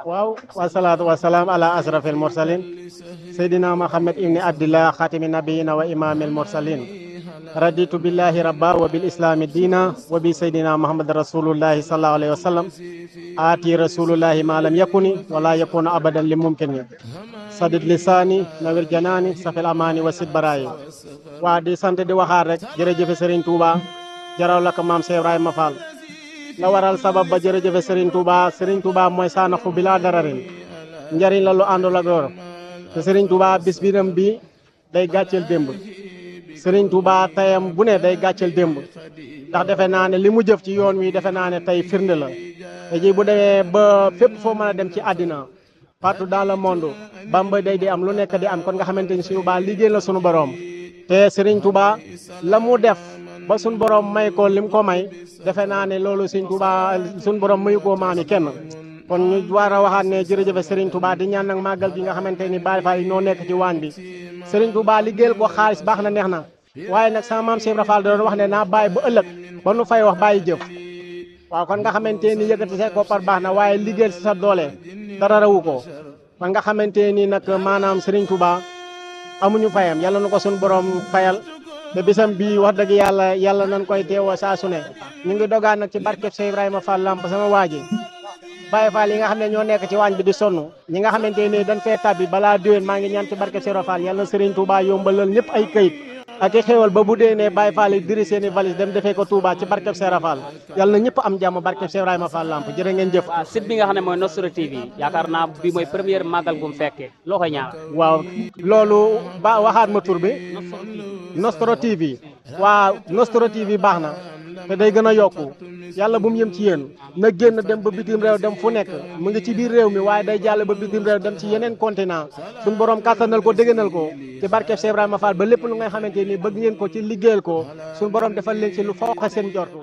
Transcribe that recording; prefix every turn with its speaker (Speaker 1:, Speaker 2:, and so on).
Speaker 1: waaw wasalaatu wasalaam ala asrafil mursalin seydina muhammad ibni abdillah xatimi nabiyina wa imamil mursalin raditu billahi rabba wa bil islami diina wa bi seydina muhammad rasulullahi sallallahu alayhi wa sallam aati rasulullahi ma lam yakuni wala yakuna abadan li mumkini sadid lisaani nawir janaani safil amaani wa sid baraayi waa di sant di waxaat rek jërëjëfe Serigne Touba jaraw la ko maam Cheikh Ibrahima Fall la waral sabab ba jërëjëfe Serigne Touba mooy saanaxu bi laa dararin njariñ la lu àndul ak lor te Serigne Touba bis biram bi day gàcceel démb Serigne Touba tayam bu ne day gàcceel démb ndax defe naa ne li mu jëf ci yoon wi defe naa ne tey firnde la te ji bu demee ba fépp foo mën a dem ci àddina partout dans le monde Bamba day di am lu nekk di am kon nga xamante ni Serigne Touba liggéey la sunu borom te Serigne Touba la mu def ba sunu borom may ko lim ko may defe naa ne loolu Serigne Touba sunu borom mayu ko maami kenn kon ñu war a waxaat ne jërëjëf Serigne Touba di ñaan nag màggal gi nga xamante ni Baye Fall yi noo nekk ci waañ bi Serigne Touba liggéeyal ko xaalis baax na neex na waaye nag sama maam Cheikh Ibra Fall doon wax ne naa bàyyi ba ëllëg ba nu fay wax bàyyi jëf waaw kon nga xamante ni yëkkati sa koppar baax na waaye liggéeyal si sa doole dara rawu ko kon nga xamante ni nag maanaam Serigne Touba amuñu fayam yàlla na ko suñu borom fayal te bisam bii wax dëgg yàlla nañ koy teewoo saa su ne ñu ngi dogaan nag ci barkeb Cheikh Ibrahima Fall Lamp sama waaji Baye Fall yi nga xam ne ñoo nekk ci waañ bi di sonn ñi nga xamante ni dañ fee tabbi balaa déwén maa ngi ñaan ci barkeb Cheikh Fall yàlla na Serigne Touba yombalal ñëpp ay këyit ak i xéewal ba bu dee ne Baye Fall yi diri seeni valise dem defee ko Touba ci barkeb Cheikh Fall yàlla na ñëpp am jàmm barkeb Cheikh Ibrahima Fall Lamp jërë ngeen jëf.
Speaker 2: waaw site bi nga xam ne mooy Nostro TV yaakaar naa bi mooy première màggal gu mu fekkee loo koy ñaan.
Speaker 1: waaw loolu ba waxaat ma tur bi Nostro TV waaw Nostro TV baax na te day gën a yokku yàlla bu mu yëm ci yéen na génn dem ba bitim réew dem fu nekk mu ngi ci biir réew mi waaye day jàll ba bitim réew dem ci yeneen continent suñu borom kàttanal ko dégganal ko ci barkeb Cheikh Ibrahima Fall ba lépp lu ngay xamante ni bëgg ngeen ko ci liggéeyal ko suñu borom defal leen ci lu fooxe seen jortu